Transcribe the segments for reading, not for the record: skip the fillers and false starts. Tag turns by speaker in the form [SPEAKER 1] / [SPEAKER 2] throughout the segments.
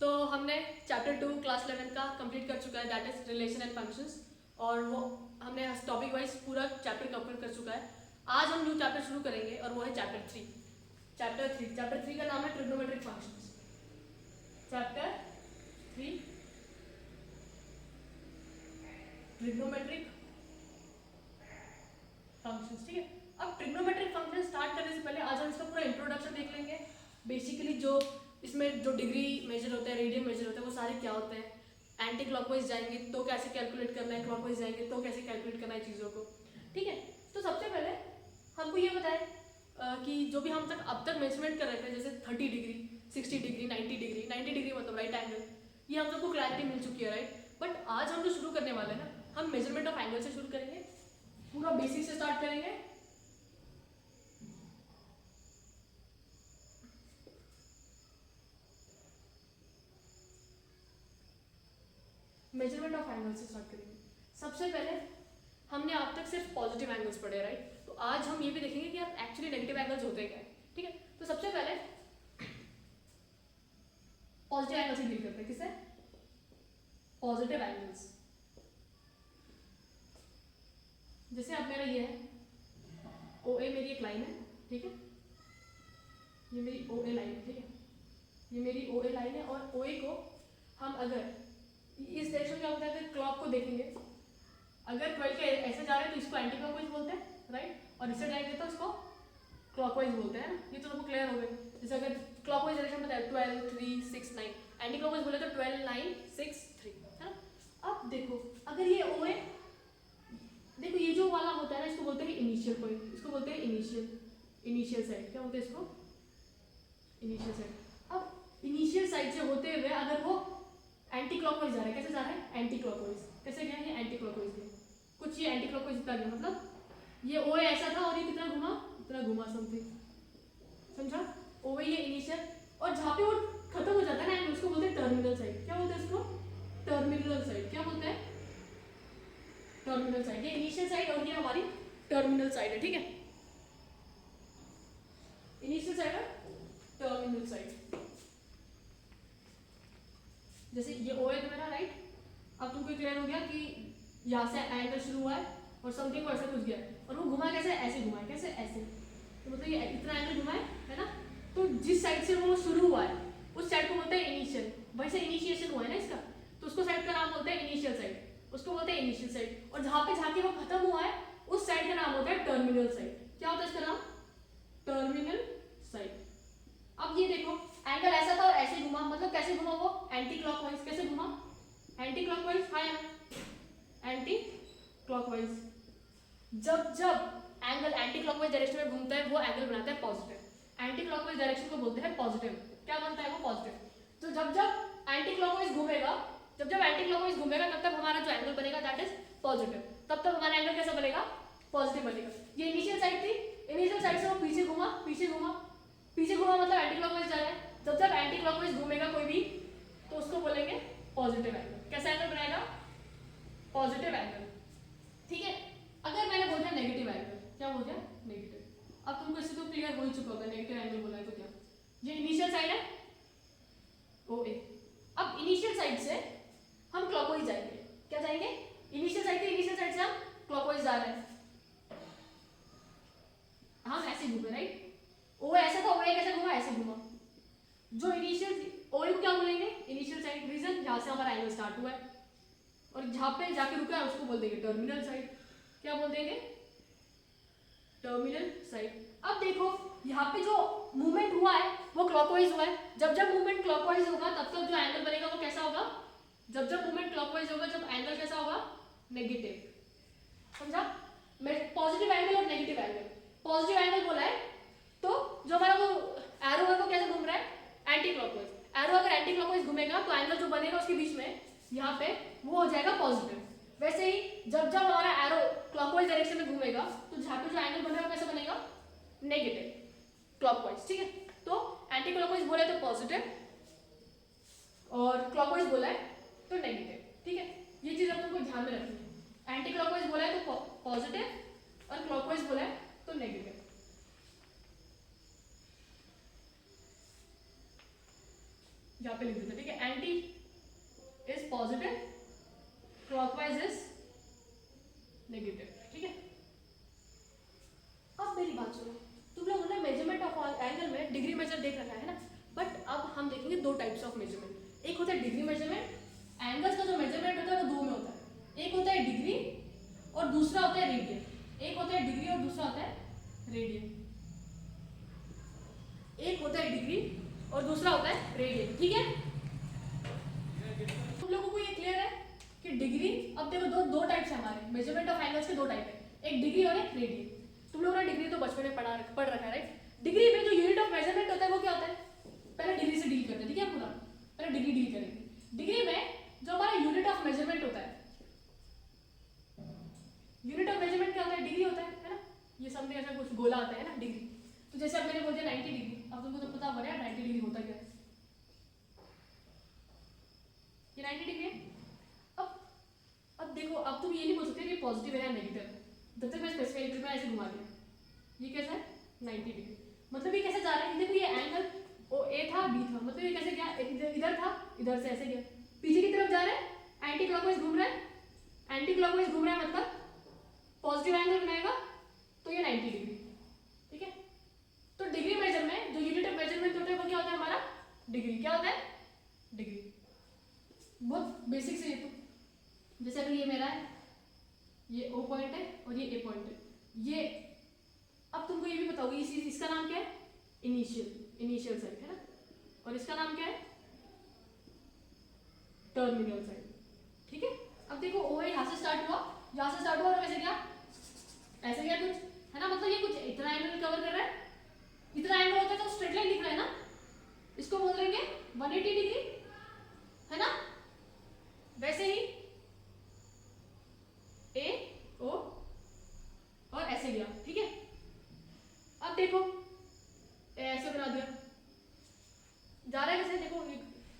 [SPEAKER 1] तो हमने chapter 2 class 11 का कंप्लीट कर चुका है, that is relation and functions, और वो हमने टॉपिक वाइज पूरा चैप्टर कवर कर चुका है। आज हम न्यू चैप्टर शुरू करेंगे और वो है चैप्टर 3। चैप्टर 3 का नाम है trigonometric functions. Chapter 3 trigonometric functions, ठीक है। अब ट्रिग्नोमेट्रिक फंक्शन स्टार्ट करने से पहले आज हम इसका पूरा इंट्रोडक्शन देख लेंगे। बेसिकली जो इसमें जो डिग्री मेजर होता है, रेडियन मेजर होता है, वो सारे क्या होते हैं। एंटी क्लॉकवाइज जाएंगे तो कैसे कैलकुलेट करना है, क्लॉकवाइज जाएंगे तो कैसे कैलकुलेट करना है चीज़ों को, ठीक है। तो सबसे पहले हमको ये बताएं कि जो भी हम अब तक मेजरमेंट कर रहे थे, जैसे 30 डिग्री, 60 डिग्री, 90 डिग्री, 90 डिग्री मतलब राइट एंगल, ये हम सबको क्लैरिटी मिल चुकी है, राइट। बट आज हम जो शुरू करने वाले हैं ना, हम मेजरमेंट ऑफ एंगल से शुरू करेंगे, पूरा बेसिक से स्टार्ट करेंगे। मेजरमेंट ऑफ एंगल से स्टार्ट करेंगे। सबसे पहले हमने अब तक सिर्फ पॉजिटिव एंगल्स पढ़े, राइट। तो आज हम ये भी देखेंगे कि यार एक्चुअली नेगेटिव एंगल्स होते क्या है, ठीक है। तो सबसे पहले पॉजिटिव एंगल से डील करते हैं। किससे? Positive angles. जैसे अब मेरा ये है ओ ए, मेरी एक लाइन है, ठीक है। ये मेरी ओ ए लाइन है, ठीक है। ये मेरी ओ ए लाइन है और ओ ए को हम अगर इस डायरेक्शन क्या होता है, अगर क्लॉक को देखेंगे, अगर 12 के ऐसे जा रहे हैं तो इसको एंटी क्लॉकवाइज बोलते हैं, राइट। और इससे डायरेक्ट तो इसको क्लॉकवाइज बोलते हैं। ये तो सबको क्लियर हो गए। जैसे अगर क्लॉकवाइज डायरेक्शन बताया 12 3 6 9, एंटी क्लॉकवाइज बोले तो 12 9 6 3, है ना। अब देखो अगर ये ओ है, देखो ये जो वाला होता है ना, इसको बोलते हैं इनिशियल पॉइंट, इसको बोलते हैं इनिशियल साइड। क्या बोलते हैं इसको? Initial side. अब इनिशियल साइड से होते हुए अगर वो एंटी क्लॉकवाइज जा रहा है, कैसे जा रहा है? Anti clockwise. कैसे गया? ये एंटी क्लॉकवाइज गया, कुछ ये एंटी क्लॉकवाइज इतना गया, मतलब ये ओ ऐसा था और ये कितना घुमा, इतना घुमा समथिंग, समझा। ओ ये इनिशियल, और जहाँ पे वो खत्म हो जाता है ना, उसको बोलते हैं टर्मिनल साइड। क्या बोलते हैं इसको? Terminal side. क्या बोलते हैं? Terminal side. ये इनिशियल साइड और ये हमारी टर्मिनल साइड है, ठीक है। इनिशियल साइड और टर्मिनल साइड। जैसे ये ओ है मेरा, राइट। अब तुमको क्लियर हो गया कि यहाँ से एंगल शुरू हुआ है और समथिंग को ऐसे कुछ गया, और वो घुमा कैसे? ऐसे घुमा है। कैसे? ऐसे। तो मतलब ये इतना एंगल घुमा है ना। तो जिस साइड से वो शुरू हुआ है उस साइड को बोलते हैं इनिशियल। वैसे इनिशिएशन हुआ है ना इसका, तो उसको साइड का नाम बोलते हैं इनिशियल साइड, उसको बोलते हैं इनिशियल साइड। और जहाँ पे जाके वो खत्म हुआ है उस साइड का नाम होता है टर्मिनल साइड। क्या होता है इसका नाम? Terminal side. अब ये देखो एंगल ऐसा था और ऐसे घुमा, मतलब कैसे घुमा वो? Anti clockwise. कैसे घुमा? Anti clockwise. हाँ या ना? Anti clockwise. जब जब एंगल एंटी क्लॉकवाइज डायरेक्शन में घूमता है वो एंगल बनाता है पॉजिटिव। एंटी क्लॉकवाइज डायरेक्शन को बोलते हैं पॉजिटिव। क्या बनता है वो? पॉजिटिव। तो जब जब एंटी क्लॉकवाइज घूमेगा, तब तब हमारा जो एंगल बनेगा दैट इज पॉजिटिव। तब हमारा एंगल कैसा बनेगा? पॉजिटिव बनेगा। ये इनिशियल साइड थी, इनिशियल साइड से वो पीछे घुमा, मतलब एंटी क्लॉकवाइज जा रहा है। जब जब एंटी क्लॉकवाइज घूमेगा कोई भी, तो उसको बोलेंगे पॉजिटिव एंगल। कैसा एंगल बनाएगा? पॉजिटिव एंगल, ठीक है। अगर मैंने बोल दिया नेगेटिव एंगल, क्या बोल दिया? नेगेटिव। अब तुमको इससे तो क्लियर हो ही चुका होगा नेगेटिव एंगल बोला है तो क्या। ये इनिशियल साइड है ओ ए। अब इनिशियल साइड से हम क्लॉकवाइज जाएंगे। क्या जाएंगे? इनिशियल साइड से हम क्लॉकवाइज जा रहे हैं, हम ऐसे घूमे, राइट। ओ ऐसा था, ओ ए कैसे घुमा? ऐसे घुमा। जो इनिशियल ओ ए को क्या बोलेंगे? Initial side. रीजन जहां से हमारा एंगल स्टार्ट हुआ है, और जहां पे जाके रुका है उसको बोल देंगे टर्मिनल साइड। क्या बोल देंगे? Terminal side. अब देखो यहाँ पे जो मूवमेंट हुआ है वो क्लॉकवाइज हुआ है। जब जब मूवमेंट क्लॉकवाइज होगा तब तक जो एंगल बनेगा वो कैसा होगा? जब जब मूवमेंट क्लॉकवाइज होगा, जब एंगल कैसा होगा? नेगेटिव। समझा? पॉजिटिव एंगल और नेगेटिव एंगल। पॉजिटिव एंगल बोला है तो जो हमारा वो एरो है वो कैसे घूम रहा है? Anti clockwise. एरो अगर एंटी क्लॉकवाइज घूमेगा तो एंगल जो बनेगा उसके बीच में यहाँ पे वो हो जाएगा पॉजिटिव। वैसे ही जब जब हमारा एरो क्लॉकवाइज डायरेक्शन में घूमेगा तो जहाँ पे जो एंगल बनेगा कैसा बनेगा? नेगेटिव क्लॉकवाइज, ठीक है। तो एंटी क्लॉकवाइज बोले तो पॉजिटिव और क्लॉकवाइज बोला है तो नेगेटिव, ठीक है। ये चीज अब तुमको ध्यान में रखनी है। एंटी क्लॉकवाइज बोला है तो पॉजिटिव और क्लॉकवाइज बोला है तो नेगेटिव। यहाँ पे लिख देते हैं, ठीक है। Anti is positive, clockwise is negative, ठीक है। अब मेरी बात सुनो, तुम लोगों ने मेजरमेंट ऑफ एंगल में डिग्री मेजर देख रखा है ना, बट अब हम देखेंगे दो टाइप्स ऑफ मेजरमेंट। एक होता है डिग्री मेजरमेंट, एंगल्स का जो मेजरमेंट होता है वो दो में होता है, एक होता है डिग्री और दूसरा होता है रेडियन। एक होता है डिग्री और दूसरा होता है रेडियन। एक होता है डिग्री और दूसरा होता है रेडियन, ठीक है। तुम लोगों को ये क्लियर है कि डिग्री, अब देखो दो टाइप्स है हमारे मेजरमेंट ऑफ एंगल्स के, दो टाइप है, एक डिग्री और एक रेडियन। तुम लोगों ने डिग्री तो बचपन में पढ़ रखा है, राइट। डिग्री में जो यूनिट ऑफ मेजरमेंट होता है वो क्या होता है, पहले डिग्री से डील करते हैं, ठीक है। पूरा पहले डिग्री डील करेंगे। डिग्री में जो हमारा यूनिट ऑफ मेजरमेंट होता है, यूनिट ऑफ मेजरमेंट क्या होता है, डिग्री होता है ना। ये समथिंग ऐसा कुछ गोला आता है ना, डिग्री। तो जैसे अब मैंने बोल दिया 90 डिग्री, अब तुमको तो पता हो गया 90 डिग्री होता क्या है, ये 90 डिग्री है। अब देखो, अब तुम ये नहीं बोल सकते कि पॉजिटिव है या नेगेटिव है, जब तक मैं स्पेसिफाई करके ऐसे घुमा दिया, ये कैसा है 90 डिग्री, मतलब ये कैसे जा रहा है, देखो ये एंगल ओ ए था बी था, मतलब ये कैसे गया, इधर था, इधर से ऐसे गया, पीछे की तरफ जा रहा है, एंटी क्लॉकवाइज घूम रहा है, एंटी क्लॉकवाइज घूम रहा है, मतलब पॉजिटिव एंगल बनाएगा, तो ये 90 डिग्री, ठीक है। तो डिग्री मेजर में जो यूनिट ऑफ मेजरमेंट होता है वो क्या होता है हमारा, डिग्री। क्या होता है, डिग्री। बहुत बेसिक से ये तो, जैसे अगर ये मेरा है, ये ओ पॉइंट है और ये ए पॉइंट है, ये अब तुमको ये भी पता होगा, इसका नाम क्या है, इनिशियल साइड है ना, और इसका नाम क्या है, टर्मिनल साइड, ठीक है। अब देखो ओ यहाँ से स्टार्ट हुआ, यहाँ से स्टार्ट हुआ और ऐसे गया, ऐसे गया कुछ, है ना, मतलब ये कुछ इतना एंगल कवर कर रहा है, इतना एंगल होता है तो स्ट्रेट लाइन दिख रहा है ना, इसको बोल देंगे 180 डिग्री, है ना। वैसे ही ए ओ और ऐसे गया, ठीक है। अब देखो ऐसे बना दिया, जा रहा है कैसे, देखो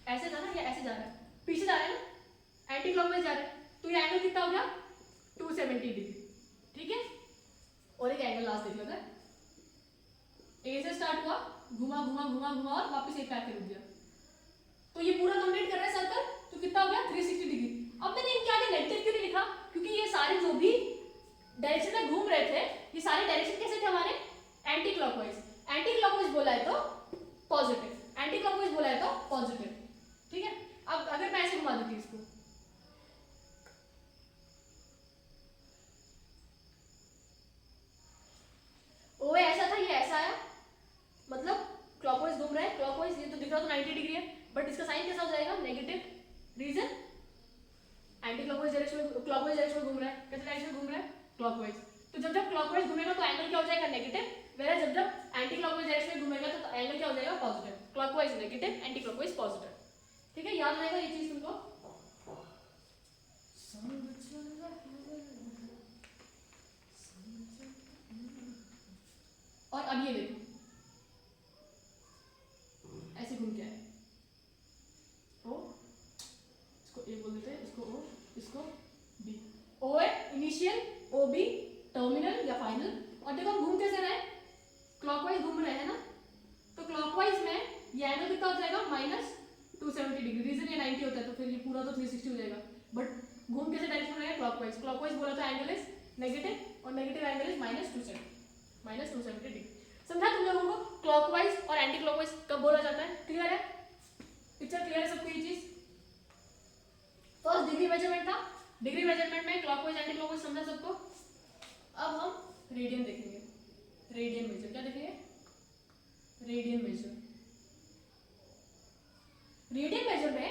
[SPEAKER 1] ऐसे था ना, या ऐसे जा रहा है, पीछे जा रहा है ना, एंटी क्लॉकवाइज जा रहा है, तो ये एंगल कितना हो गया 270 डिग्री, ठीक है। और एक एंगल लास्ट देख लेते हैं, ए से स्टार्ट हुआ, घुमा घुमा घुमा घुमा और वापस एक पे आके रुक गया, तो ये पूरा कंप्लीट कर रहा है सर्कल, तो कितना हो गया 360 डिग्री। अब मैंने इनके आगे नेगेटिव क्यों नहीं लिखा, क्योंकि ये सारे जो भी डायरेक्शन में घूम रहे थे, ये सारे डायरेक्शन कैसे थे हमारे, एंटी क्लॉकवाइज। एंटी क्लॉकवाइज बोला है तो पॉजिटिव, एंटी क्लॉकवाइज बोला है तो पॉजिटिव, ठीक है। अब अगर मैं ऐसे घुमा देती हूँ इसको, ओ ऐसा था, ये ऐसा आया, मतलब क्लॉकवाइज घूम रहा है, क्लॉकवाइज, ये तो दिख रहा तो 90 डिग्री है, बट इसका साइन कैसा हो जाएगा, negative. Reason, anticlockwise direction में, क्लॉकवाइज डायरेक्शन में घूम रहा है, कैसे डायरेक्शन में घूम रहा है, क्लॉकवाइज, तो जब जब क्लॉकवाइज घूमेगा तो एंगल क्या हो जाएगा, नेगेटिव, वेयर जब जब एंटी क्लॉकवाइज डायरेक्शन में घूमेगा तो एंगल क्या हो जाएगा, positive. Clockwise negative, anti clockwise positive, ठीक है। याद रहेगा ये चीज तुमको। और अब ये देखो ऐसे घूम के आए, ओ, इसको ए बोल देते हैं, इसको ओ, इसको बी, ओ है इनिशियल, ओ बी टर्मिनल या फाइनल। और देखो हम घूम कैसे रहे हैं, क्लॉकवाइज घूम रहे हैं ना, तो क्लॉकवाइज में ये एंगल कितना हो जाएगा, -270 डिग्री। रीजन ये 90 होता है, तो फिर ये पूरा तो 360 हो जाएगा, बट घूम कैसे डायरेक्शन में रहेगा, क्लॉकवाइज। क्लॉकवाइज बोला तो एंगल इज नेगेटिव, और नेगेटिव एंगल इज -270 डिग्री। समझा तुम लोगों को क्लॉकवाइज और एंटी क्लॉकवाइज कब बोला जाता है, क्लियर है, पिक्चर क्लियर है सबको ये चीज। फर्स्ट डिग्री मेजरमेंट था, डिग्री मेजरमेंट में क्लॉकवाइज एंटी क्लॉकवाइज समझा सबको। अब हम रेडियन देखेंगे, रेडियन मेजर, क्या देखेंगे, रेडियन मेजर। रेडियन मेजर में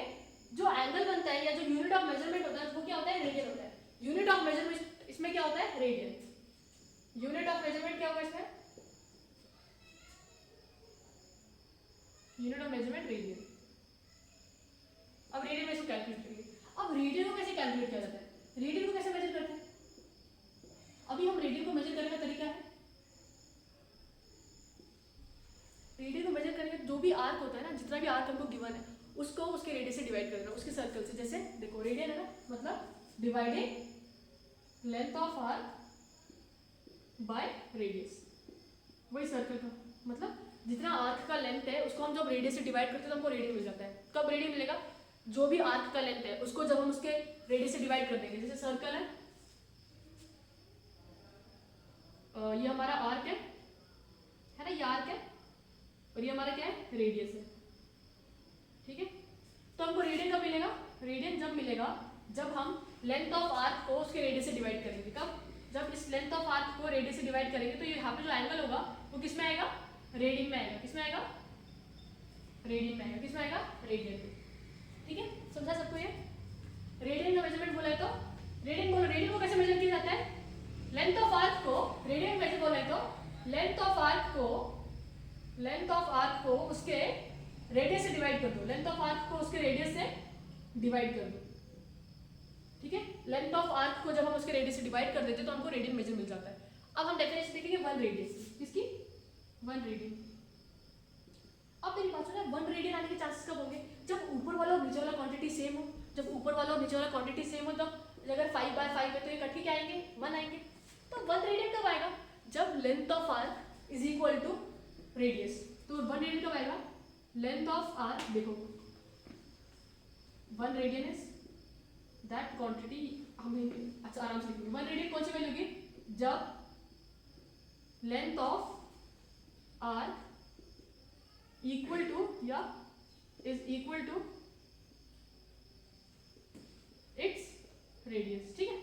[SPEAKER 1] जो एंगल बनता है या जो यूनिट ऑफ मेजरमेंट होता है वो क्या होता है, रेडियन होता है। यूनिट ऑफ मेजरमेंट इसमें क्या होता है, रेडियन। यूनिट ऑफ मेजरमेंट क्या होगा इसमें, यूनिट ऑफ मेजरमेंट रेडियन। अब रेडियन में इसको कैलकुलेट करेंगे। अब रेडियन को कैसे कैलकुलेट किया जाता है, रेडियन को कैसे मेजर करते हैं, अभी हम रेडियन को मेजर करने का तरीका है, रेडियन को मेजर करने का जो भी आर्क होता है ना, जितना भी आर्क हमको गिवन है उसको उसके रेडियस से डिवाइड कर देना, उसके सर्कल से। जैसे देखो रेडियन है ना, मतलब dividing length of arc by radius, वही सर्कल का मतलब जितना आर्क का लेंथ है उसको हम जब रेडियस से डिवाइड करते हैं तो हमको रेडियन मिल जाता है। कब रेडियन मिलेगा? जो भी आर्क का लेंथ है उसको जब हम उसके रेडियस से डिवाइड कर देंगे, जैसे सर्कल है, ये हमारा आर्क है ना, ये आर्क है और ये हमारा क्या है? रेडियस है, ठीक है। तो हमको रेडियन कब मिलेगा? रेडियन जब मिलेगा जब हम लेंथ ऑफ आर्क को उसके रेडियस से डिवाइड करेंगे। कब? जब इस लेंथ ऑफ आर्क को रेडियस से डिवाइड करेंगे तो ये यहाँ पे जो एंगल होगा वो किस में आएगा? रेडियन में आएगा। किस में आएगा? रेडियन में आएगा। किस में आएगा? रेडियन में, ठीक है। समझा सबको ये? रेडियन का मेजरमेंट बोला है तो रेडियन बोलो, रेडियन को कैसे मेजर किया जाता है? लेंथ ऑफ आर्क को रेडियन में बोला है तो लेंथ ऑफ आर्क को उसके रेडियस से डिवाइड कर दो। लेंथ ऑफ आर्क को उसके रेडियस से डिवाइड कर दो, ठीक है। लेंथ ऑफ आर्क को जब हम उसके रेडियस से डिवाइड कर देते हैं तो हमको रेडियन मेजर मिल जाता है। अब हम डेफिनेशन देखेंगे 1 रेडियन। किसकी? 1 रेडियन। अब मेरी बात सुनो, 1 रेडियन आने के चांसेस कब होंगे? जब ऊपर वाला और नीचे वाला क्वांटिटी सेम हो। जब ऊपर वाला और नीचे वाला क्वांटिटी सेम हो तब अगर 5/5 है तो ये कट के क्या आएंगे? 1 आएंगे। तो 1 रेडियन कब आएगा? जब length of arc is equal to radius. तो 1 रेडियन कब आएगा? लेंथ ऑफ आर्क, देखो 1 रेडियन इज दैट क्वांटिटी, हमें अच्छा आराम से लिखेंगे। 1 रेडियन कौन सी वैल्यू होगी? जब length of arc equal to या is equal to its radius, ठीक है।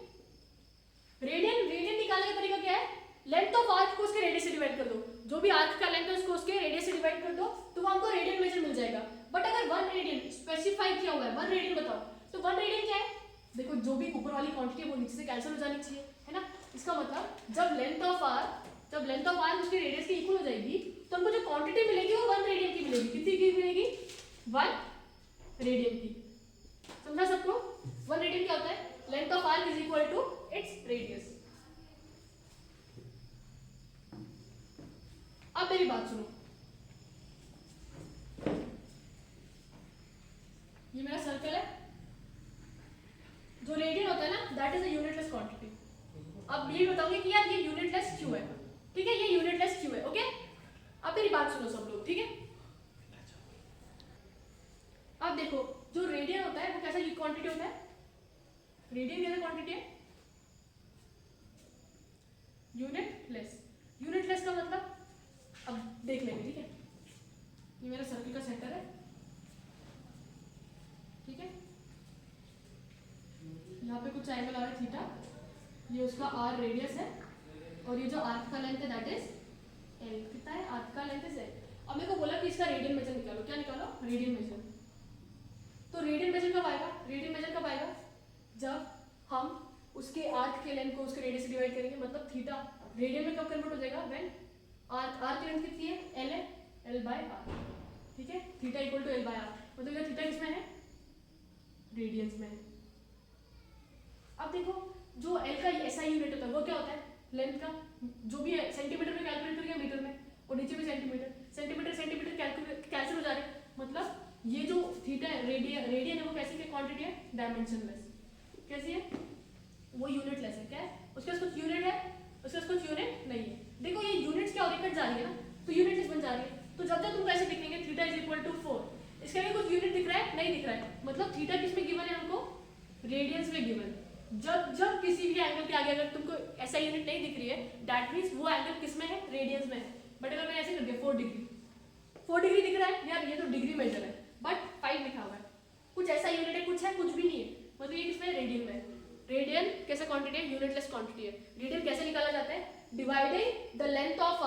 [SPEAKER 1] रेडियन निकालने का तरीका क्या है? लेंथ ऑफ आर्क को उसके रेडियस से डिवाइड कर दो। जो भी आर्क का लेंथ है उसको उसके रेडियस से डिवाइड कर दो तो वो हमको रेडियन मेजर मिल जाएगा। बट अगर 1 रेडियन स्पेसिफाई किया हुआ है, 1 रेडियन बताओ, तो 1 रेडियन क्या है? देखो जो भी ऊपर वाली क्वांटिटी है वो नीचे से कैंसिल हो जानी चाहिए, है ना। इसका मतलब जब लेंथ ऑफ आर्क उसके रेडियस के इक्वल हो जाएगी तो हमको जो क्वांटिटी मिलेगी वो 1 रेडियन की मिलेगी। कितनी की मिलेगी? 1 रेडियन की। समझा सबको? 1 रेडियन क्या होता है? Length of arc is equal to its radius. अब मेरी बात सुनो, ये मेरा सर्कल है, जो रेडियन होता है ना that is a unitless quantity. अब ये बताऊंगी कि यार ये यूनिटलेस क्यों है, ठीक है, ये यूनिटलेस क्यों है, ओके। अब मेरी बात सुनो सब लोग, ठीक है। अब देखो जो रेडियन होता है वो कैसा क्वांटिटी होता है? रेडियन कैसा क्वांटिटी है? यूनिटलेस। यूनिटलेस का मतलब अब देख लेंगे, ठीक है। ये मेरा सर्कल का सेंटर है, ठीक है। यहाँ पे कुछ एंगल आ रहा है थीटा, ये उसका आर रेडियस है और ये जो आर्क का लेंथ है दैट इज एल। कितना है? आर्क का लेंथ इज एल। अब मेरे को बोला कि इसका रेडियन मेजर निकालो। क्या निकालो? Radian major. तो रेडियन मेजर कब आएगा? रेडियन मेजर कब आएगा? जब हम उसके आर्क के लेंथ को उसके रेडियस से डिवाइड करेंगे, मतलब थीटा रेडियन में कब कन्वर्ट हो जाएगा? व्हेन आर्क की लेंथ कितनी है? एल है, L/R, ठीक है। थीटा इक्वल टू L/R, मतलब ये थीटा किसमें है? रेडियंस में है। अब देखो जो L का SI यूनिट होता है वो क्या होता है? लेंथ का, जो भी है सेंटीमीटर में कैलकुलेट करेंगे मीटर में, और नीचे भी सेंटीमीटर कैंसिल हो जा रहे हैं। मतलब ये जो थीटा है रेडियन है वो कैसी क्वांटिटी है? डायमेंशनलेस। कैसी है? वो यूनिटलेस है। क्या है? उसके पास कुछ यूनिट है, उसके पास कुछ यूनिट नहीं है। देखो ये यूनिट्स क्या हो रही है? कट जा रही है ना, तो यूनिटलेस बन जा रही है। तो जब तक तुम कैसे लिखेंगे थीटा इज इक्वल टू 4, इसके आगे कुछ यूनिट दिख रहा है? नहीं दिख रहा है। मतलब थीटा किस में गिवन है हमको? रेडियंस में गिवन है। जब किसी भी एंगल के आगे अगर तुमको ऐसा यूनिट नहीं दिख रही है दैट मींस वो एंगल किस में है? रेडियंस में है। बट अगर मैंने ऐसे कर दिया 4 डिग्री दिख रहा है यार, ये तो डिग्री मेजर है बट 5 लिखा हुआ है, कुछ ऐसा यूनिट है, कुछ है, कुछ भी नहीं है, मतलब ये किसमें? रेडियन में है। रेडियन कैसा क्वांटिटी है? यूनिटलेस क्वांटिटी है। रेडियन कैसे निकाला जाता है? Dividing the length of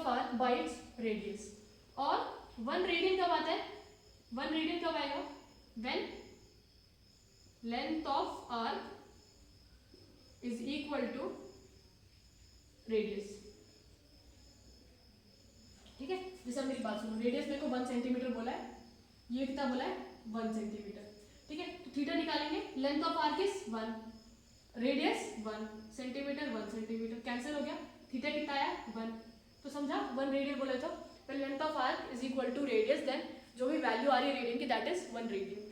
[SPEAKER 1] arc bye its radius. और 1 रेडियन कब आता है? 1 रेडियन कब आएगा? When length of arc is equal to radius, ठीक है। जैसे मेरी बात सुनो, रेडियस मेरे को 1 सेंटीमीटर बोला है, ये कितना बोला है? 1 सेंटीमीटर, ठीक है। तो थीटा निकालेंगे, length of arc is 1, radius 1 centimetre, 1 centimetre cancel हो गया, थीटा कितना आया? 1। तो समझा 1 रेडियन बोले तो length of arc is equal to radius, then जो भी वैल्यू आ रही है रेडियन की दैट इज 1 रेडियन।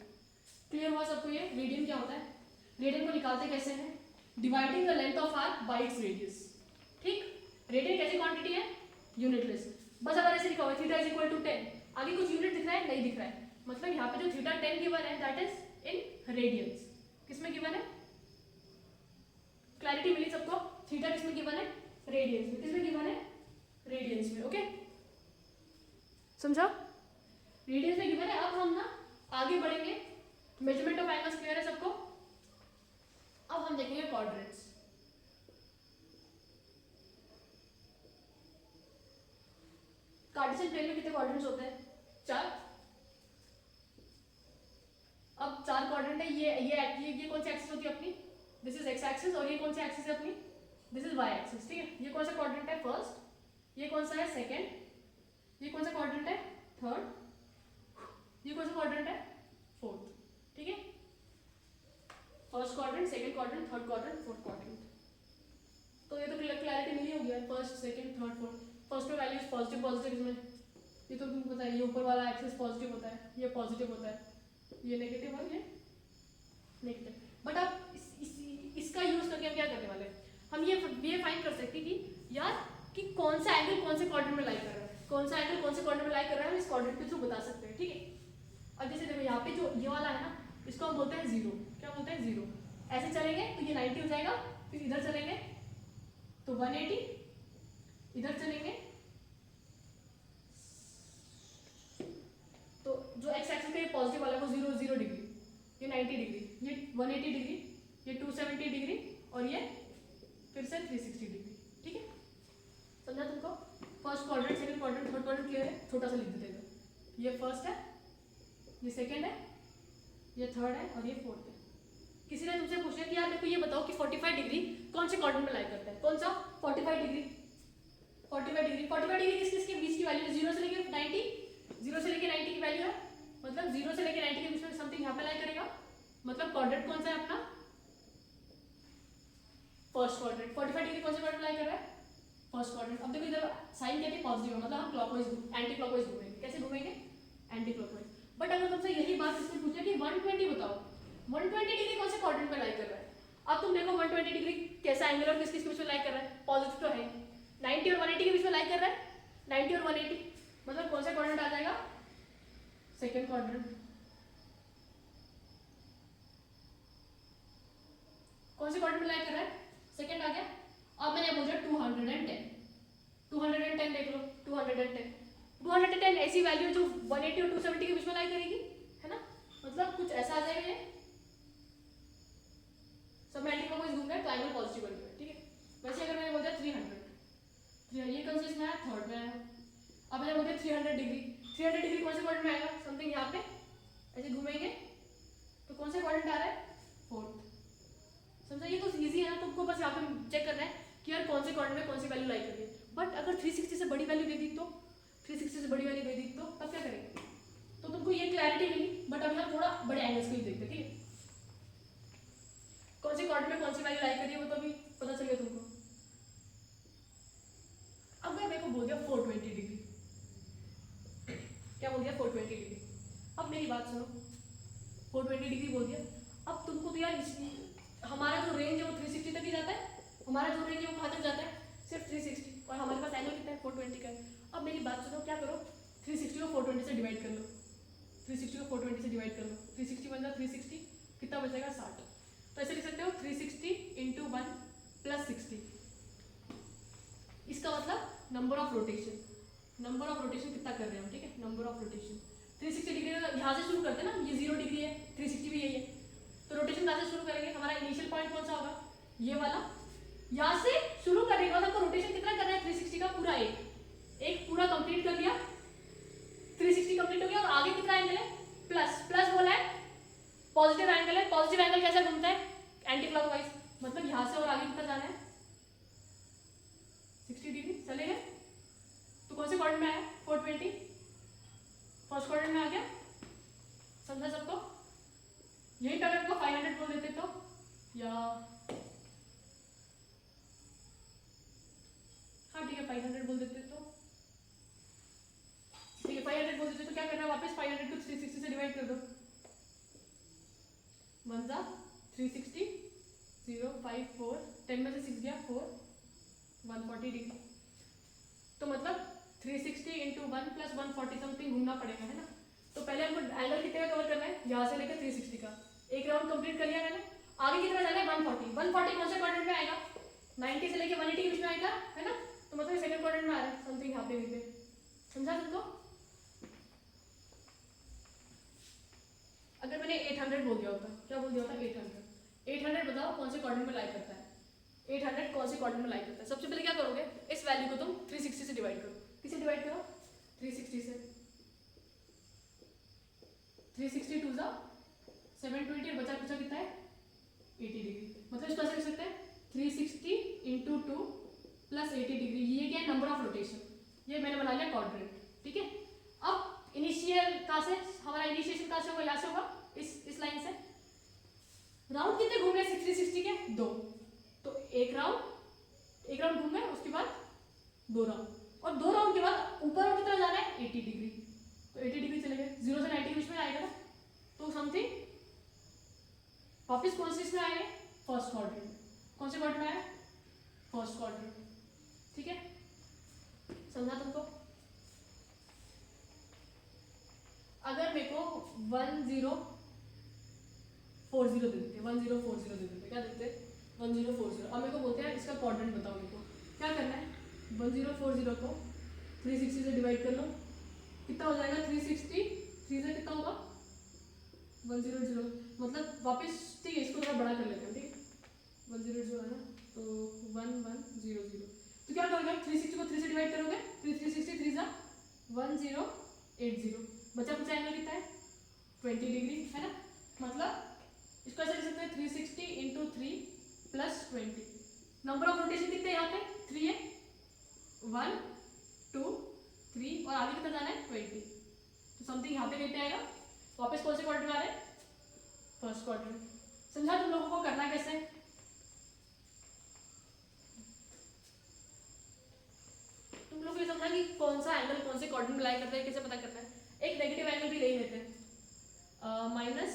[SPEAKER 1] क्लियर हुआ सबको? ये रेडियन क्या होता है? रेडियन को निकालते कैसे हैं? Dividing the length of arc bye its radius, ठीक। रेडियन कैसी क्वांटिटी है? यूनिटलेस। बस अगर ऐसे लिखा हुआ थीटा इज इक्वल टू 10, आगे कुछ यूनिट दिख रहा है? नहीं दिख रहा है। मतलब यहाँ पे जो थीटा 10 गिवन है दैट इज इन रेडियंस। किसमें गिवन है? क्लैरिटी मिली सबको? थीटा किसमें गिवन है? रेडियंस में। किसमें गिवन है? रेडियंस में। ओके, समझा? रेडियंस में गिवन है। अब हम ना आगे बढ़ेंगे। मेजरमेंट ऑफ एंगल्स क्लियर है सबको? अब हम देखेंगे क्वाड्रेंट्स। कार्टेशियन प्लेन में कितने क्वाड्रेंट्स होते हैं? 4। अब 4 क्वाड्रेंट है। ये कौन सी एक्सिस होती है अपनी? This is x axis. और ये कौन सी एक्सिस है अपनी? This is y axis. ठीक है, ये कौन सा क्वाड्रेंट है? फर्स्ट। ये कौन सा है? सेकंड। ये कौन सा क्वाड्रेंट है? थर्ड। ये कौन सा क्वाड्रेंट है? फोर्थ। ठीक है, first quadrant, second quadrant, third quadrant, fourth quadrant. तो ये तो क्लैरिटी मिली होगी यार, first, second, third, fourth. First में वैल्यूज पॉजिटिव पॉजिटिव इसमें, ये तो तुमको पता है। ये ऊपर वाला एक्सिस पॉजिटिव होता है, ये पॉजिटिव होता है, ये नेगेटिव और ये नेगेटिव। बट अब इसका यूज करके हम क्या करने वाले हैं? हम ये फाइंड कर सकते हैं कि यार कि कौन सा एंगल कौन से क्वाड्रेंट में लाई कर रहा है, कौन सा एंगल कौन से क्वाड्रेंट में लाई कर रहा है, हम इस क्वाड्रेंट के थ्रू बता सकते हैं। ठीक है, अब जैसे देखो यहाँ पे जो ये वाला है ना, इसको हम बोलते हैं जीरो। क्या बोलते हैं? जीरो। ऐसे चलेंगे तो ये 90 हो जाएगा, फिर इधर चलेंगे तो 180, इधर चलेंगे तो जो एक्स एक्सिस पे पॉजिटिव वाला है वो 0 डिग्री, ये 90 डिग्री, ये 180 डिग्री, ये 270 डिग्री और ये फिर से 360 डिग्री। ठीक है, समझा तुमको? First quadrant, second quadrant, third quadrant clear है? छोटा सा लिख देते हैं। ये फर्स्ट है, ये सेकंड है, ये थर्ड है और ये फोर्थ है। किसी ने तुमसे पूछा कि यार मेरे को ये बताओ कि 45 डिग्री कौन से क्वाड्रेंट में लाई करता है? कौन सा? 45 डिग्री। 45 डिग्री, 45 डिग्री किस किस के बीच की वैल्यू है? 0 से लेके 90, 0 से लेके 90 की वैल्यू है, मतलब 0 से लेके 90 के बीच में समथिंग यहाँ पे लाई करेगा। मतलब क्वाड्रेंट कौन सा है अपना? First quadrant. 45 डिग्री कौन से क्वाड्रेंट में लाई कर रहा है? First quadrant. अब देखो इधर साइन क्या है? पॉजिटिव है, मतलब हम क्लॉकवाइज एंटी क्लॉकवाइज घूमेंगे। कैसे घूमेंगे? Anti clockwise. बट अगर तुमसे यही बात इसने पूछा कि 120 बताओ, 120 डिग्री कौन से क्वाड्रेंट में लाई कर रहा है? अब तुम देखो 120 डिग्री कैसा एंगल और किस किस के बीच में लाई कर रहा है? पॉजिटिव तो है, 90 और 180 के बीच में लाई कर रहा है, 90 और 180, मतलब कौन सा क्वाड्रेंट आ जाएगा? Second quadrant. कौन से क्वाड्रेंट में लाई कर रहा है? सेकंड आ गया। अब मैंने बोला 210, 210 देख लो, 210 ऐसी वैल्यू जो 180 और 270 के बीच में लाई करेगी, है ना? मतलब कुछ ऐसा आ जाएगा ये। सब में एंटी क्लॉकवाइज घूम रहा है तो एंगल पॉजिटिव बन गया। ठीक है, वैसे अगर मैंने बोल दिया 300, ये कौन से इसमें आया? थर्ड में आया। अब मैंने बोल दिया 300 डिग्री, 300 डिग्री कौन से क्वाड्रेंट में आएगा? समथिंग यहाँ पे ऐसे घूमेंगे तो कौन सा क्वाड्रेंट आ रहा है? फोर्थ। समझा? ये तो इजी है ना, तुमको बस यहाँ पे चेक करना है कि यार कौन से क्वाड्रेंट में कौन सी वैल्यू लाई कर रही है। बट अगर 360 से बड़ी वैल्यू दे दी तो, 360 से बड़ी वैल्यू दे दी तो तब क्या करेंगे? तो तुमको ये क्लैरिटी मिली। बट अभी हम थोड़ा बड़े एंगल्स के लिए देखते हैं। ठीक है, कौन सी क्वाड्रेंट में कौन सी वैल्यू लाई करी है वो तो अभी पता चल गया तुमको। अब मैं देखो बोल दिया 420 डिग्री, क्या बोल दिया? 420 डिग्री। अब मेरी बात सुनो, 420 डिग्री बोल दिया। अब तुमको तो यार हमारा जो रेंज है वो 360 तक ही जाता है। हमारा जो रेंज है वो कहाँ तक जाता है? सिर्फ 360, और हमारे पास एंगल कितना है? 420 का है। अब मेरी बात सुनो, क्या करो? 360 को 420 से डिवाइड कर लो, 360 को 420 से डिवाइड कर लो, 360 बन जाए 360, कितना बचेगा? 60। तो ऐसे लिख सकते हो 360 इंटू 1 प्लस 60। इसका मतलब number of rotation, number of rotation कितना कर रहे हैं हम। ठीक है, नंबर ऑफ रोटेशन 360 डिग्री यहाँ से शुरू करते हैं ना, ये 0 डिग्री है, 360 भी यही है, तो रोटेशन कहाँ से शुरू करेंगे? हमारा इनिशियल पॉइंट कौन सा होगा? ये वाला। यहाँ से शुरू करने के बाद हमको रोटेशन कितना करना है? 360 का पूरा एक पूरा कंप्लीट कर लिया, 360 कंप्लीट हो गया। और आगे कितना एंगल है? प्लस, प्लस बोला है पॉजिटिव एंगल है। पॉजिटिव एंगल कैसे घूमता है? एंटी क्लॉकवाइज, मतलब यहाँ से और आगे कितना जाना है? 60 डिग्री चलेगा। तो कौन से क्वाड्रेंट में आया? 420, फर्स्ट क्वाड्रेंट में आ गया। समझा सबको? यही टर्म को 500 बोल देते तो, या हाँ ठीक है 500 बोल देते तो, ठीक है 500 बोल देते तो क्या करना है? वापस 500 को 360 से डिवाइड कर दो, 1 जा 360, 0 5 4, 10 में से 6 गया 4, 140 डिग्री। तो मतलब 360 इंटू 1 प्लस 140 समथिंग घूमना पड़ेगा, है ना। तो पहले हमको एंगल कितने का कवर करना है, यहाँ से लेकर 360 का। एक राउंड कंप्लीट कर लिया मैंने। आगे कितना जाना है, 140। 140 कौन से क्वाड्रेंट में आएगा, 90 से लेकर 180 के बीच में आएगा, है ना। तो मतलब सेकंड क्वाड्रेंट में आ रहा है समथिंग यहाँ पे। समझा तुमको। अगर मैंने 800 बोल दिया होता, क्या बोल दिया होता, 800 बताओ कौन से क्वाड्रेंट में लाई करता है, 800 कौन से क्वाड्रेंट में लाई करता है। सबसे पहले क्या करोगे, इस वैल्यू को तुम 360 से डिवाइड करो। किसे डिवाइड करो, 360 से। 360 टू जा 720 बचा कुचा कितना है, 80 डिग्री। मतलब इसको ऐसे लिख सकते हैं 360 इंटू 2 प्लस 80 डिग्री। ये क्या है, नंबर ऑफ रोटेशन। ये मैंने बना लिया क्वाड्रेंट, ठीक है। अब इनिशियल कहाँ से, हमारा इनिशिएशन कहाँ से होगा, यहाँ से होगा, इस लाइन से। राउंड कितने घूम रहे हैं 360 के, 2। तो एक राउंड घूम गए, उसके बाद 2 राउंड, और 2 राउंड के बाद ऊपर और कितना जाना है, 80 डिग्री। तो 80 डिग्री चले गए, 0 से 90 के बीच में आएगा ना। तो समथिंग वापिस कौन से इसमें आएंगे, फर्स्ट क्वाड्रेंट। कौन से क्वाड्रेंट में आया, फर्स्ट क्वाड्रेंट, ठीक है। समझा तुमको। अगर मेरे को 1040 दे देते, 1040 दे देते, क्या देते, 1040। अब मेरे को बोलते हैं इसका क्वाड्रेंट बताओ। मेरे को क्या करना है, 1040 को 360 से डिवाइड कर लो। कितना हो जाएगा, 360 3 से कितना होगा, 100। मतलब वापस, ठीक है, इसको थोड़ा बड़ा कर लेते हैं, ठीक है। 100 है ना, तो 1100। तो क्या करोगे, 360 को 3 से डिवाइड करोगे, 360 3 जा 1080। बचा कुछ एंगल कितना है, 20 डिग्री, है ना। मतलब इसको ऐसे लिख सकते हैं 360 into 3 plus 20। Number of rotation कितने यहाँ पे, 3 है, 1 2 3, और आगे कितना जाना है, 20। तो समथिंग यहाँ पे कितने आएगा, वापस कौन से क्वाड्रेंट में आ रहे हैं, फर्स्ट क्वाड्रेंट। समझा तुम लोगों को करना कैसे। तुम लोग ये समझा कि कौन सा एंगल कौन से क्वाड्रेंट में लाई करता है, कैसे पता करना है। एक नेगेटिव एंगल भी ले ही लेते हैं, माइनस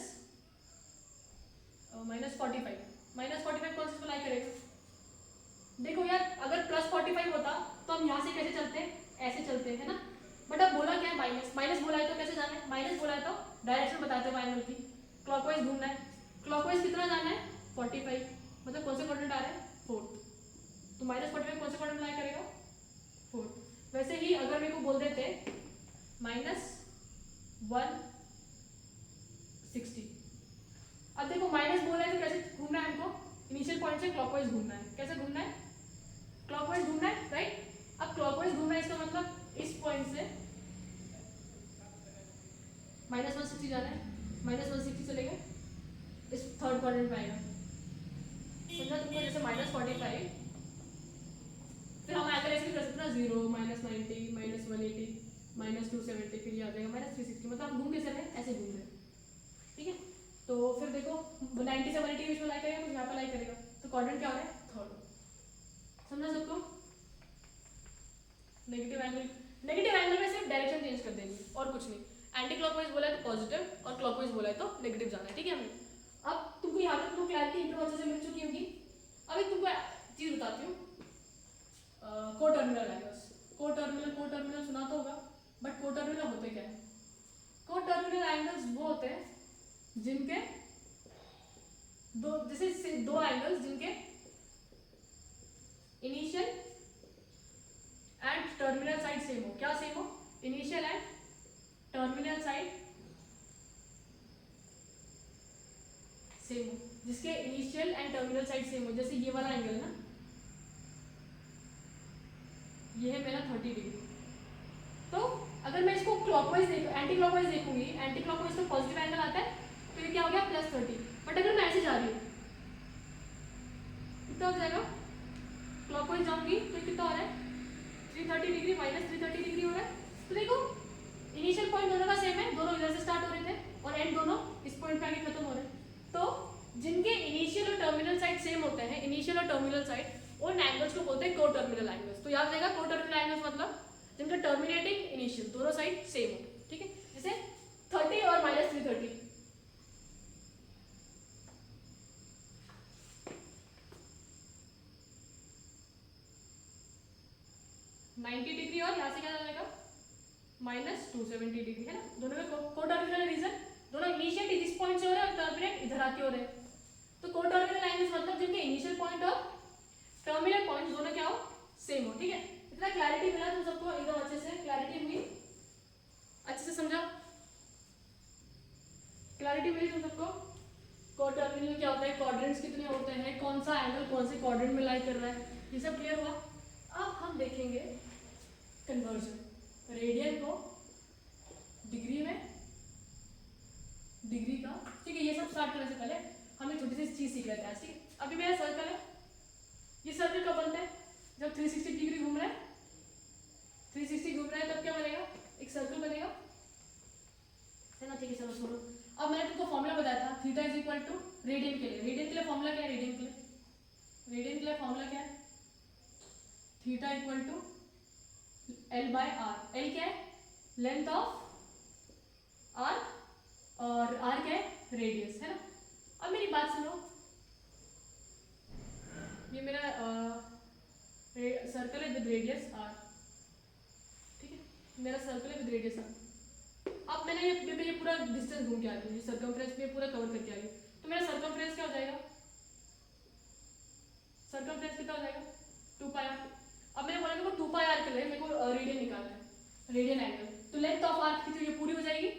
[SPEAKER 1] 45। माइनस 45 कौन से लाई करेगा, देखो यार, अगर प्लस 45 होता तो हम यहाँ से कैसे चलते, ऐसे चलते हैं, है ना। बट अब बोला क्या है, माइनस बोला है, तो कैसे जाना है, माइनस बोला है तो डायरेक्शन बताते हैं एंगल की, क्लॉकवाइज घूमना है। क्लॉकवाइज कितना जाना है, 45। मतलब कौन से क्वाड्रेंट आ रहा है, फोर्थ। तो माइनस 45 कौन से क्वाड्रेंट में लाई करेगा, फोर्थ। वैसे ही अगर मेरे को बोल देते -160, अब देखो माइनस बोला है तो कैसे घूमना है हमको, इनिशियल पॉइंट से क्लॉकवाइज घूमना है। कैसे घूमना है, क्लॉकवाइज घूमना है, राइट। अब क्लॉकवाइज घूमना है, इसका मतलब इस पॉइंट से -160 जाना है, -160 चलेगा, इस थर्ड क्वाड्रेंट में आएगा। समझा तुमको, जैसे -45, फिर हम एंगल ऐसे भी कर सकते हैं ना, 0 -90 -180 -270, फिर ये आ जाएगा -360। मतलब हम घूम कैसे रहे, ऐसे घूम रहे, ठीक है। तो फिर देखो 90 से 180 के बीच में लाई करेगा, कुछ यहाँ पर लाई करेगा, तो क्वाड्रेंट क्या हो रहा है, थर्ड। समझा सबको। नेगेटिव एंगल में सिर्फ डायरेक्शन चेंज कर देंगे और कुछ नहीं। एंटी क्लॉकवाइज बोला है तो पॉजिटिव, और क्लॉकवाइज बोला है तो नेगेटिव जाना है, ठीक है हमें। अब तुमको यहाँ तक तुमको क्लैरिटी इंट्रो अच्छे से मिल चुकी होगी। अब एक तुमको चीज बताती हूँ, को टर्मिनल एंगल्स। को टर्मिनल सुना तो होगा, बट को टर्मिनल होते क्या है। को टर्मिनल एंगल्स वो होते हैं जिनके दो एंगल्स जिनके initial and terminal side same हो। क्या सेम हो, initial and terminal side same हो, जिसके initial and terminal side same हो। जैसे ये वाला एंगल है ना, ये है मेरा 30 डिग्री। तो अगर मैं इसको क्लॉकवाइज एंटी क्लॉकवाइज देखूंगी, एंटी क्लॉकवाइज तो पॉजिटिव एंगल आता है, तो ये क्या हो गया, +30। बट अगर मैं ऐसे जा रही हूँ, कितना हो जाएगा, क्लॉकवाइज जाऊंगी तो कितना हो रहा है, 330 डिग्री -330 डिग्री हो रहा है। तो देखो इनिशियल पॉइंट दोनों का सेम है, दोनों इधर से स्टार्ट हो रहे थे, और एंड दोनों इस पॉइंट पे आके खत्म हो रहे हैं। तो जिनके इनिशियल और टर्मिनल साइड सेम होते हैं, इनिशियल और टर्मिनल साइड, उन एंगल्स को बोलते हैं को टर्मिनल एंगल्स। तो याद रहेगा, को टर्मिनल एंगल्स मतलब जिनका टर्मिनेटिंग इनिशियल दोनों साइड सेम हो, ठीक है। जैसे 30 और -330, 90 90 डिग्री और यहाँ से क्या जाएगा -270 डिग्री, है ना। दोनों में कोटर्मिनल रीजन, दोनों इनिशिएट इस पॉइंट से हो रहे हैं और टर्मिनेट इधर आके हो रहे हैं। तो कोटर्मिनल एंगल्स मतलब जिनके इनिशियल पॉइंट और टर्मिनल पॉइंट दोनों क्या हो, सेम हो, ठीक है। इतना क्लैरिटी मिला तुम सबको, एकदम अच्छे से क्लैरिटी हुई, अच्छे से समझा, क्लैरिटी मिली तुम सबको। कोटर्मिनल क्या होता है, क्वाड्रेंट्स कितने होते हैं, कौन सा एंगल कौन से क्वाड्रेंट में लाई कर रहा है, ये सब क्लियर हुआ। अब हम देखेंगे कन्वर्जन, रेडियन को डिग्री में, डिग्री का, ठीक है। ये सब स्टार्ट करने से पहले हम एक छोटी सी चीज सीख लेते हैं, ठीक है। अभी मेरा सर्कल है, ये सर्कल कब बनता है, जब 360 डिग्री घूम रहा है, 360 घूम रहा है तब क्या बनेगा, एक सर्कल बनेगा, है ना, ठीक है। चलो सुनो, अब मैंने तुमको फॉर्मूला बताया था theta is equal to radian के लिए, रेडियन के लिए फॉर्मूला क्या है, रेडियन के लिए फॉर्मूला क्या है, theta equal to L by r. L क्या है, लेंथ ऑफ आर्क और आर क्या है, रेडियस, है ना। अब मेरी बात सुनो, ये मेरा सर्कल है विद रेडियस आर, ठीक है, मेरा सर्कल है विद रेडियस आर। अब मैंने ये पूरा डिस्टेंस घूम के आ गई, सर्कमफ्रेंस में पूरा कवर करके आ गई, तो मेरा सर्कमफ्रेंस क्या हो जाएगा, सर्कमफ्रेंस कितना हो जाएगा, 2 पाई आर। अब मैंने बोला मेरे को 2 पाई आर के लिए मेरे को रेडियन निकालना है, रेडियन एंगल, तो लेंथ ऑफ आर्क कितनी, ये पूरी हो जाएगी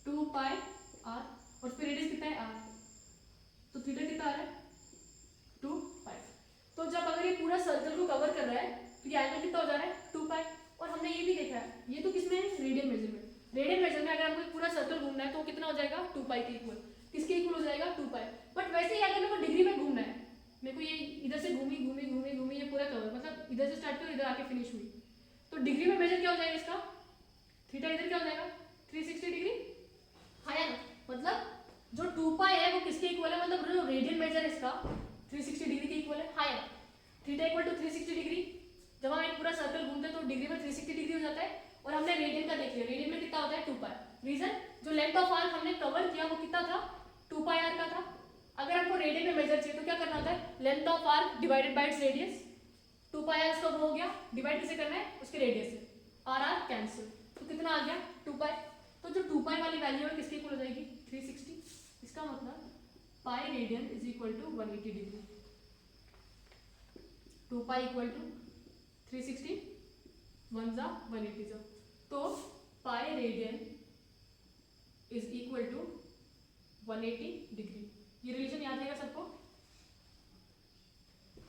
[SPEAKER 1] 2 पाई आर, और फिर रेडियस कितना है आर, तो थीटा कितना आ रहा है 2 पाई। तो जब अगर ये पूरा सर्कल को कवर कर रहा है तो ये एंगल कितना हो जा रहा है 2 पाई। और हमने ये भी देखा है, ये तो किसमें है, रेडियन मेजर में, रेडियन मेजर में अगर हमको पूरा सर्कल घूमना है तो कितना हो जाएगा 2 पाई के इक्वल, किसके इक्वल हो जाएगा 2 पाई। बट वैसे ही अगर मेरे को डिग्री में घूमना है, मेरे को ये इधर से घूमी घूमी घूमी घूमी ये पूरा कवर, मतलब इधर से स्टार्ट कर इधर आके फिनिश हुई, तो डिग्री में मेजर क्या हो जाएगा इसका, थीटा इधर क्या हो जाएगा 360 डिग्री, है ना। मतलब जो 2 पाई है वो किसके इक्वल है, मतलब जो रेडियन मेजर है इसका 360 डिग्री के इक्वल है, higher. Theta equal to 360 degree, जब हम एक पूरा सर्कल घूमते हैं तो डिग्री में 360 डिग्री हो जाता है। और हमने रेडियन का देख लिया, रेडियन में कितना होता है 2 पाई। रीजन, जो लेंथ ऑफ आर्क हमने कवर किया वो कितना था 2 पाई आर का था। अगर हमको रेडियन में मेजर चाहिए तो क्या करना होता है, length of arc divided by its radius, 2 pi r इसका हो गया, डिवाइड किसे करना है उसके रेडियस से, आर आर कैंसिल, तो कितना आ गया 2 पाई। तो जो 2 पाई वाली वैल्यू है किसके इक्वल हो जाएगी 360, इसका मतलब pi radian is equal to 180 degree, 2 pi equal to 360 1 जा 180 जा, तो pi radian is equal to 180 degree. ये रिलेशन याद रहेगा सबको,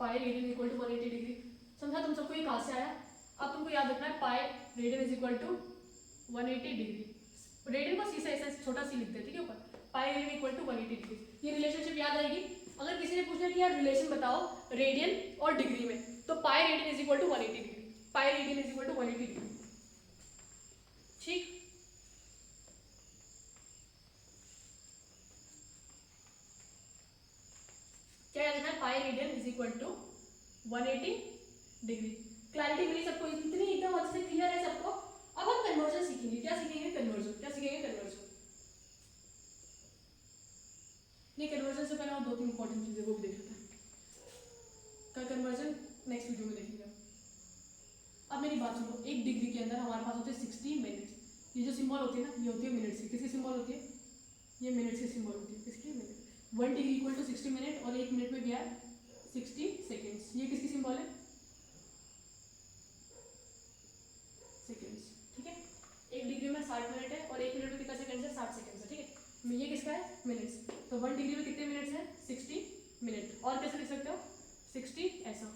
[SPEAKER 1] pi radian equal to 180 degree. समझा तुम सबको ये कहाँ से आया। अब तुमको याद रखना है pi radian is equal to 180 degree, radian को सी से ऐसा छोटा सी लिखते हैं, ठीक है, ऊपर pi radian equal to 180 degree. ये रिलेशनशिप याद आएगी। अगर किसी ने पूछा कि यार रिलेशन बताओ रेडियन और डिग्री में, तो pi radian is equal to 180 degree, pi radian is equal to 180 degree, ठीक। क्या याद रखना है, pi radian is equal to 180 degree. Clarity मिली सबको, इतनी एकदम अच्छे से क्लियर है सबको। अब हम कन्वर्जन सीखेंगे, क्या सीखेंगे कन्वर्जन, क्या सीखेंगे कन्वर्जन। नहीं, कन्वर्जन से पहले और 2-3 इंपॉर्टेंट चीजें वो भी देख लेते हैं, का कन्वर्जन नेक्स्ट वीडियो में देखेंगे। अब मेरी बात सुनो, एक डिग्री के अंदर हमारे पास होते हैं 60 मिनट्स। ये जो सिंबल होती है ना, ये होती है मिनट्स की, किसकी सिंबल होती है, ये मिनट्स की सिंबल होती है, किसकी, minute. 1 degree equal to 60 minute, और 1 मिनट में गया 60 सेकेंड्स, ये किसकी सिंबल है, सेकेंड्स, ठीक है। 1 डिग्री में 60 मिनट है और 1 मिनट में कितना सेकंड है, 60 सेकंड है, ठीक है। ये किसका है, मिनट्स। तो 1 डिग्री में कितने मिनट्स हैं, 60 मिनट। और कैसे लिख सकते हो 60 ऐसा,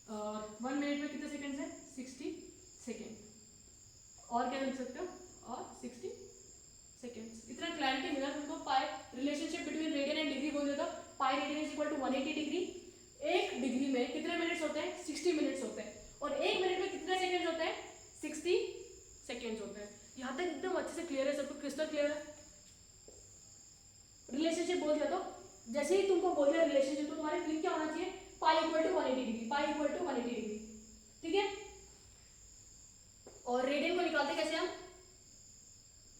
[SPEAKER 1] और 1 मिनट में कितने सेकंड्स हैं, 60 सेकेंड। और क्या लिख सकते हो, और 60 सेकेंड्स। इतना क्लैरिटी मिला तुमको। Pi relationship between radian and degree बोल देता, pi radian is equal to 180 degree. 1 degree में कितने मिनट्स होते हैं, 60 मिनट्स होते हैं, और 1 मिनट में कितने सेकंड्स होते हैं, 60 सेकंड्स होते हैं। यहाँ तक एकदम अच्छे से क्लियर है सबको, क्रिस्टल क्लियर है। रिलेशनशिप बोल दिया, तो जैसे ही तुमको बोल दिया रिलेशनशिप, तो तुम्हारे क्लिक क्या होना चाहिए, pi equal to 180 degree, pi equal to 180 degree, ठीक है। और रेडियन को निकालते कैसे हम,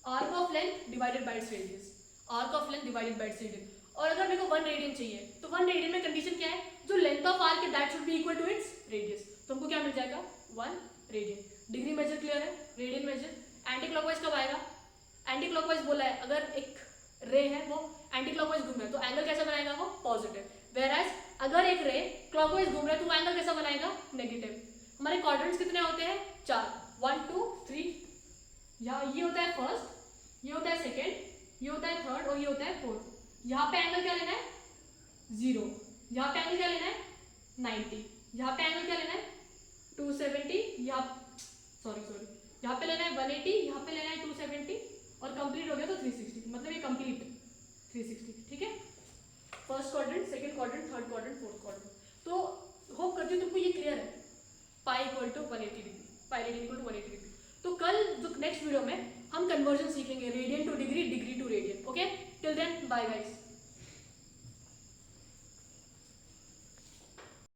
[SPEAKER 1] arc of length divided by its radius, arc of length divided by its radius. और अगर मेरे को 1 रेडियन चाहिए, तो 1 रेडियन में कंडीशन क्या है, जो लेंथ ऑफ आर्क है that should be equal to its radius. तो हमको क्या मिल जाएगा 1 रेडियन। डिग्री मेजर क्लियर है, रेडियन मेजर। एंटी क्लॉकवाइज कब आएगा? एंटी क्लॉकवाइज बोला है, अगर एक रे है वो एंटी क्लॉकवाइज घूम रहा है तो एंगल कैसा बनाएगा वो? पॉजिटिव। वेयरएज अगर एक रे क्लॉकवाइज घूम रहा है तो वो एंगल कैसा बनाएगा? नेगेटिव। हमारे क्वाड्रेंट्स कितने होते हैं? 4, 1 2 3। यहाँ ये होता है फर्स्ट, ये होता है सेकेंड, ये होता है थर्ड और ये होता है फोर्थ। यहाँ पे एंगल क्या लेना है? 0। यहाँ पे एंगल क्या लेना है? 90। यहाँ पे एंगल क्या लेना है? 270। यहाँ पे लेना है 180, यहाँ पे लेना है 270 और कंप्लीट हो गया तो 360, मतलब ये कंप्लीट 360। ठीक है, first quadrant, second quadrant, third quadrant, fourth quadrant. तो होप करती हूँ तुमको ये क्लियर है। Pi equal to 180 degree, pi radian equal to 180 degree. तो कल जो नेक्स्ट वीडियो में हम कन्वर्जन सीखेंगे, radian to degree, degree to radian. Okay, till then bye guys.